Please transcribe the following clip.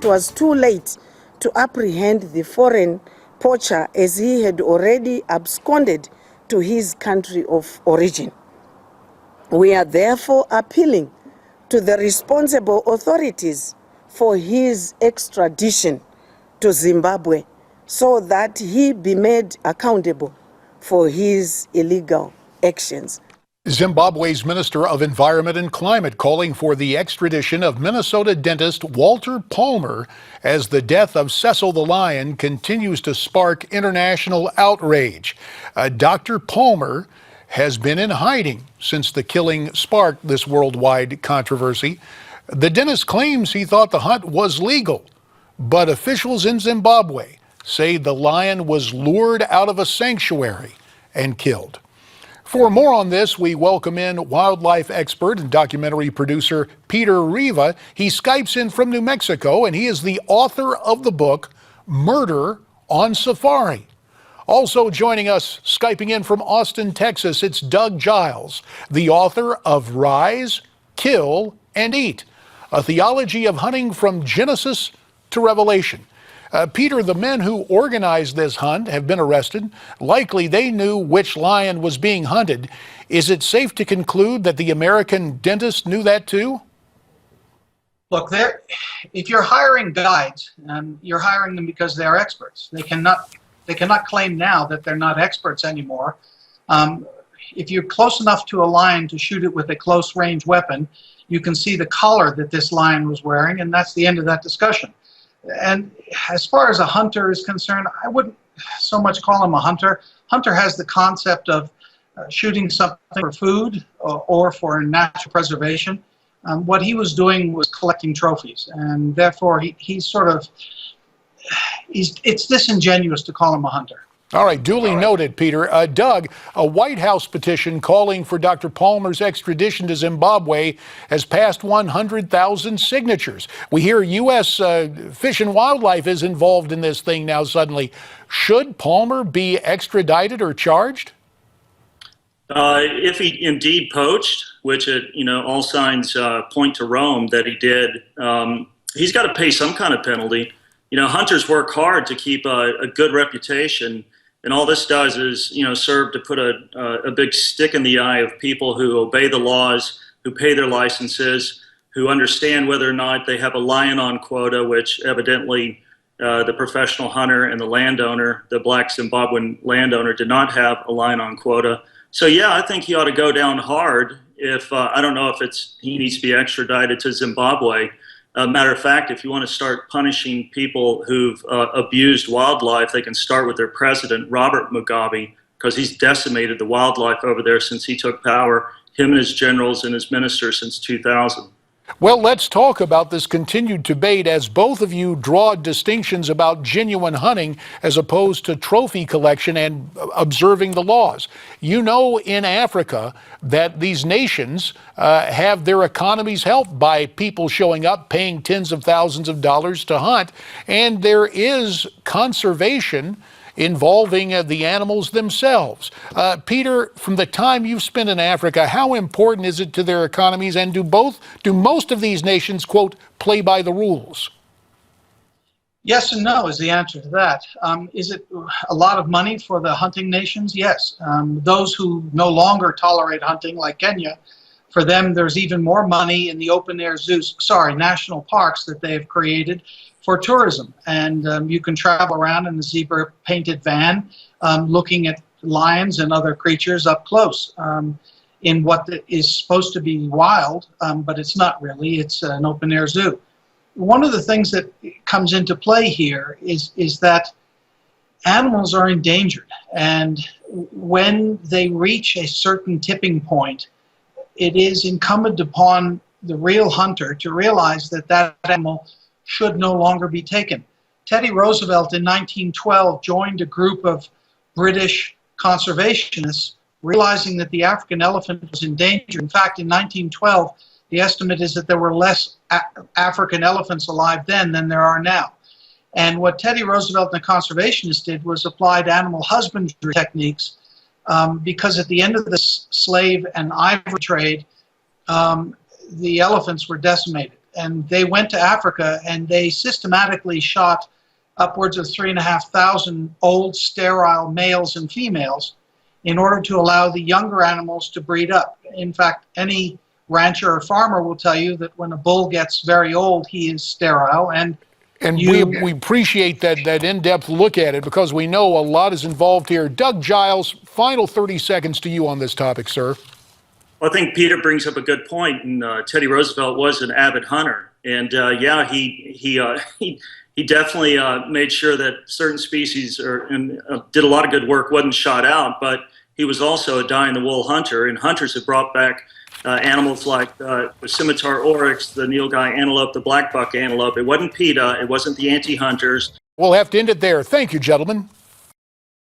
was too late to apprehend the foreign poacher, as he had already absconded to his country of origin. We are therefore appealing to the responsible authorities for his extradition to Zimbabwe so that he be made accountable for his illegal actions. Zimbabwe's Minister of Environment and Climate calling for the extradition of Minnesota dentist Walter Palmer as the death of Cecil the lion continues to spark international outrage. Dr. Palmer has been in hiding since the killing sparked this worldwide controversy. The dentist claims he thought the hunt was legal, but officials in Zimbabwe say the lion was lured out of a sanctuary and killed. For more on this, we welcome in wildlife expert and documentary producer Peter Riva. He Skypes in from New Mexico, and he is the author of the book, Murder on Safari. Also joining us, Skyping in from Austin, Texas, it's Doug Giles, the author of Rise, Kill, and Eat, a theology of hunting from Genesis to Revelation. Peter, the men who organized this hunt have been arrested. Likely they knew which lion was being hunted. Is it safe to conclude that the American dentist knew that too? Look, if you're hiring guides, you're hiring them because they're experts. They cannot claim now that they're not experts anymore. If you're close enough to a lion to shoot it with a close-range weapon, you can see the collar that this lion was wearing, and that's the end of that discussion. And as far as a hunter is concerned, I wouldn't so much call him a hunter. Hunter has the concept of shooting something for food or for natural preservation. What he was doing was collecting trophies, and therefore it's disingenuous to call him a hunter. All right, duly noted, Peter. Doug, a White House petition calling for Dr. Palmer's extradition to Zimbabwe has passed 100,000 signatures. We hear U.S. Fish and Wildlife is involved in this thing now suddenly. Should Palmer be extradited or charged? If he indeed poached, which all signs point to Rome that he did, he's got to pay some kind of penalty. Hunters work hard to keep a good reputation, and all this does is, serve to put a big stick in the eye of people who obey the laws, who pay their licenses, who understand whether or not they have a lion-on quota, which evidently the professional hunter and the landowner, the black Zimbabwean landowner, did not have a lion-on quota. So yeah, I think he ought to go down hard. If I don't know if he needs to be extradited to Zimbabwe. Matter of fact, if you want to start punishing people who've abused wildlife, they can start with their president, Robert Mugabe, because he's decimated the wildlife over there since he took power, him and his generals and his ministers since 2000. Well, let's talk about this continued debate as both of you draw distinctions about genuine hunting as opposed to trophy collection and observing the laws. In Africa that these nations have their economies helped by people showing up, paying tens of thousands of dollars to hunt, and there is conservation involving the animals themselves. Peter, from the time you've spent in Africa, how important is it to their economies, and do most of these nations, quote, play by the rules? Yes and no is the answer to that. Is it a lot of money for the hunting nations? Yes. Those who no longer tolerate hunting, like Kenya, for them there's even more money in the open-air national parks that they have created for tourism, and you can travel around in a zebra-painted van looking at lions and other creatures up close in what is supposed to be wild, but it's not really. It's an open-air zoo. One of the things that comes into play here is that animals are endangered, and when they reach a certain tipping point, it is incumbent upon the real hunter to realize that that animal should no longer be taken. Teddy Roosevelt in 1912 joined a group of British conservationists realizing that the African elephant was endangered. In fact, in 1912, the estimate is that there were less African elephants alive then than there are now. And what Teddy Roosevelt and the conservationists did was applied animal husbandry techniques because at the end of the slave and ivory trade, the elephants were decimated. and they went to Africa and they systematically shot upwards of 3,500 old sterile males and females in order to allow the younger animals to breed up. In fact, any rancher or farmer will tell you that when a bull gets very old, he is sterile. And we appreciate that in-depth look at it because we know a lot is involved here. Doug Giles, final 30 seconds to you on this topic, sir. Well, I think Peter brings up a good point, and Teddy Roosevelt was an avid hunter, and yeah, he definitely made sure that certain species did a lot of good work, wasn't shot out, but he was also a die-in-the-wool hunter, and hunters have brought back animals like the scimitar oryx, the nilgai antelope, the black buck antelope. It wasn't PETA, it wasn't the anti-hunters. We'll have to end it there. Thank you, gentlemen.